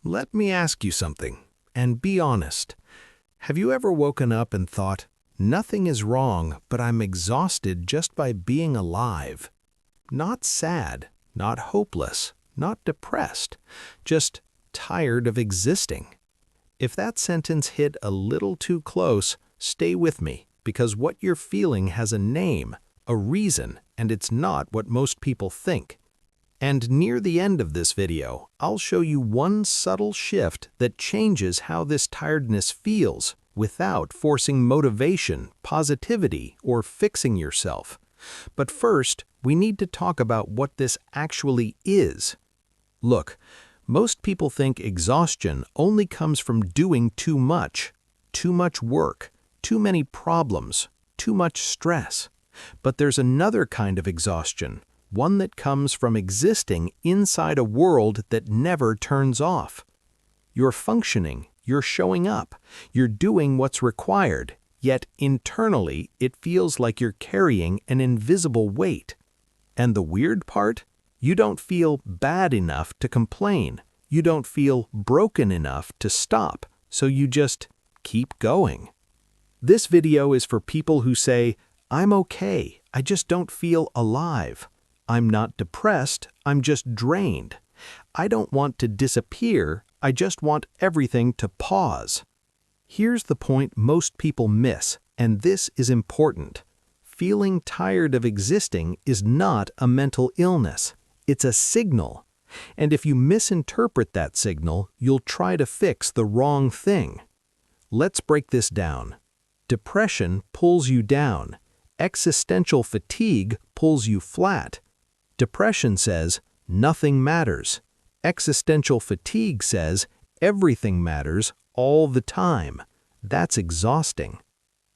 Let me ask you something, and be honest. Have you ever woken up and thought, nothing is wrong, but I'm exhausted just by being alive? Not sad, not hopeless, not depressed, just tired of existing. If that sentence hit a little too close, stay with me, because what you're feeling has a name, a reason, and it's not what most people think. And near the end of this video, I'll show you one subtle shift that changes how this tiredness feels without forcing motivation, positivity, or fixing yourself. But first, we need to talk about what this actually is. Look, most people think exhaustion only comes from doing too much work, too many problems, too much stress. But there's another kind of exhaustion, one that comes from existing inside a world that never turns off. You're functioning, you're showing up, you're doing what's required, yet internally it feels like you're carrying an invisible weight. And the weird part? You don't feel bad enough to complain. You don't feel broken enough to stop, so you just keep going. This video is for people who say, I'm okay, I just don't feel alive. I'm not depressed, I'm just drained. I don't want to disappear, I just want everything to pause. Here's the point most people miss, and this is important. Feeling tired of existing is not a mental illness. It's a signal. And if you misinterpret that signal, you'll try to fix the wrong thing. Let's break this down. Depression pulls you down. Existential fatigue pulls you flat. Depression says, nothing matters. Existential fatigue says, everything matters all the time. That's exhausting.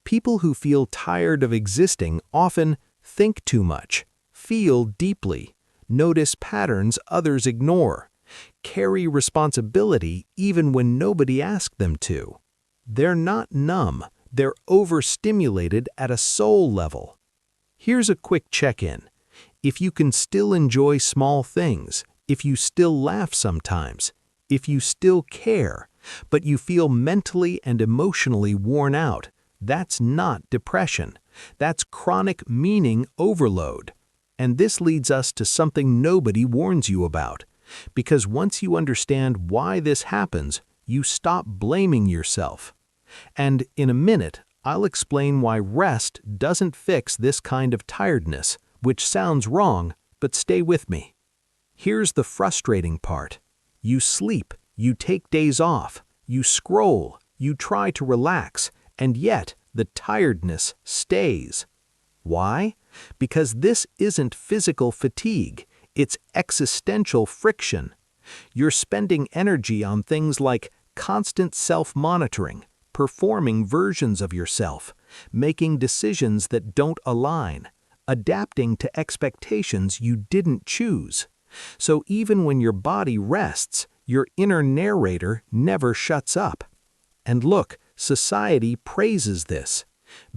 People who feel tired of existing often think too much, feel deeply, notice patterns others ignore, carry responsibility even when nobody asked them to. They're not numb, they're overstimulated at a soul level. Here's a quick check-in. If you can still enjoy small things, if you still laugh sometimes, if you still care, but you feel mentally and emotionally worn out, that's not depression. That's chronic meaning overload. And this leads us to something nobody warns you about. Because once you understand why this happens, you stop blaming yourself. And in a minute, I'll explain why rest doesn't fix this kind of tiredness, which sounds wrong, but stay with me. Here's the frustrating part. You sleep, you take days off, you scroll, you try to relax, and yet the tiredness stays. Why? Because this isn't physical fatigue, it's existential friction. You're spending energy on things like constant self-monitoring, performing versions of yourself, making decisions that don't align, adapting to expectations you didn't choose. So even when your body rests, your inner narrator never shuts up. And look, society praises this.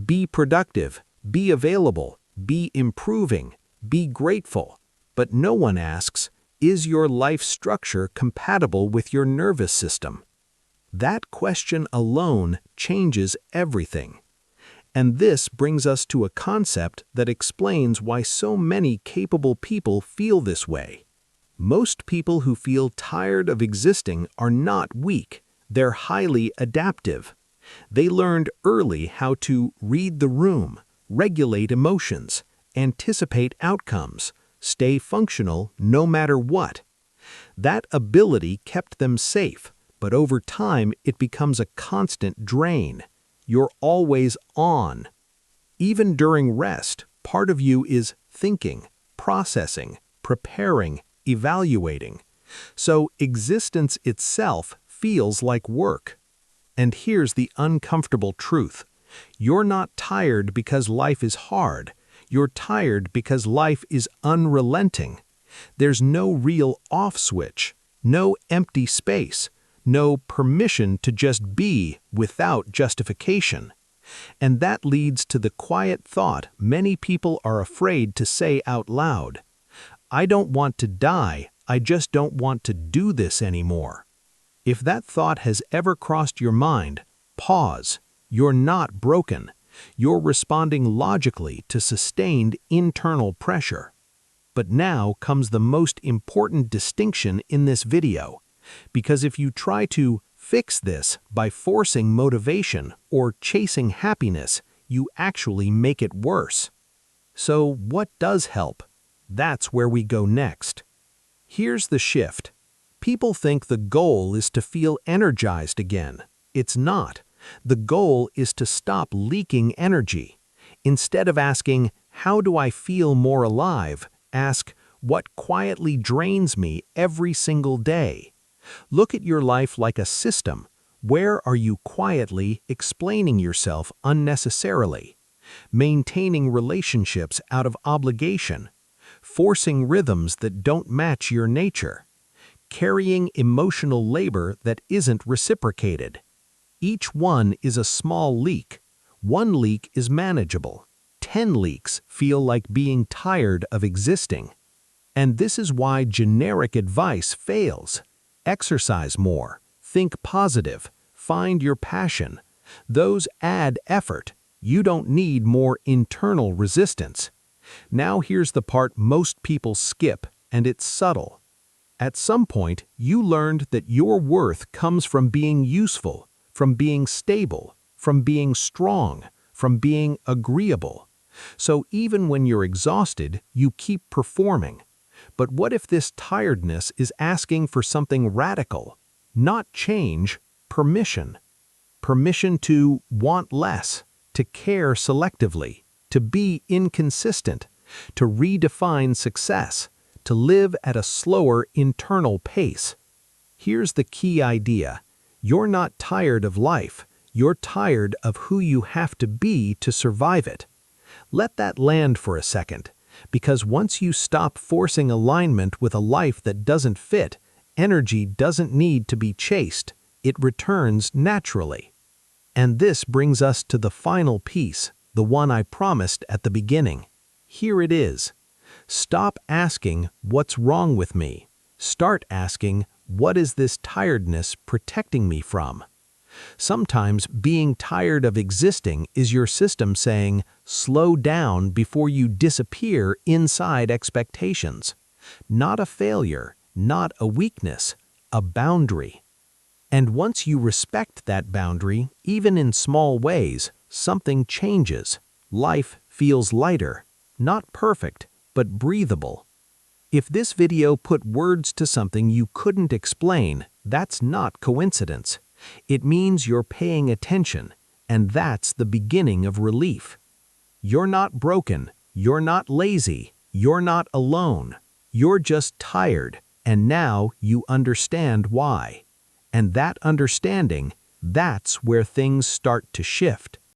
Be productive, be available, be improving, be grateful. But no one asks, is your life structure compatible with your nervous system? That question alone changes everything. And this brings us to a concept that explains why so many capable people feel this way. Most people who feel tired of existing are not weak, they're highly adaptive. They learned early how to read the room, regulate emotions, anticipate outcomes, stay functional no matter what. That ability kept them safe, but over time it becomes a constant drain. You're always on. Even during rest, part of you is thinking, processing, preparing, evaluating. So existence itself feels like work. And here's the uncomfortable truth. You're not tired because life is hard. You're tired because life is unrelenting. There's no real off switch, no empty space, no permission to just be without justification. And that leads to the quiet thought many people are afraid to say out loud. I don't want to die, I just don't want to do this anymore. If that thought has ever crossed your mind, pause. You're not broken. You're responding logically to sustained internal pressure. But now comes the most important distinction in this video, because if you try to fix this by forcing motivation or chasing happiness, you actually make it worse. So what does help? That's where we go next. Here's the shift. People think the goal is to feel energized again. It's not. The goal is to stop leaking energy. Instead of asking, "How do I feel more alive?" ask, "What quietly drains me every single day?" Look at your life like a system. Where are you quietly explaining yourself unnecessarily? Maintaining relationships out of obligation? Forcing rhythms that don't match your nature? Carrying emotional labor that isn't reciprocated? Each one is a small leak. One leak is manageable. 10 leaks feel like being tired of existing. And this is why generic advice fails. Exercise more. Think positive. Find your passion. Those add effort. You don't need more internal resistance. Now here's the part most people skip, and it's subtle. At some point, you learned that your worth comes from being useful, from being stable, from being strong, from being agreeable. So even when you're exhausted, you keep performing. But what if this tiredness is asking for something radical? Not change, permission. Permission to want less, to care selectively, to be inconsistent, to redefine success, to live at a slower internal pace. Here's the key idea. You're not tired of life. You're tired of who you have to be to survive it. Let that land for a second, because once you stop forcing alignment with a life that doesn't fit, energy doesn't need to be chased. It returns naturally. And this brings us to the final piece, the one I promised at the beginning. Here it is. Stop asking, "What's wrong with me?" Start asking, "What is this tiredness protecting me from?" Sometimes being tired of existing is your system saying, "Slow down before you disappear inside expectations." Not a failure, not a weakness, a boundary. And once you respect that boundary, even in small ways, something changes. Life feels lighter, not perfect, but breathable. If this video put words to something you couldn't explain, that's not coincidence. It means you're paying attention, and that's the beginning of relief. You're not broken, you're not lazy, you're not alone. You're just tired, and now you understand why. And that understanding, that's where things start to shift.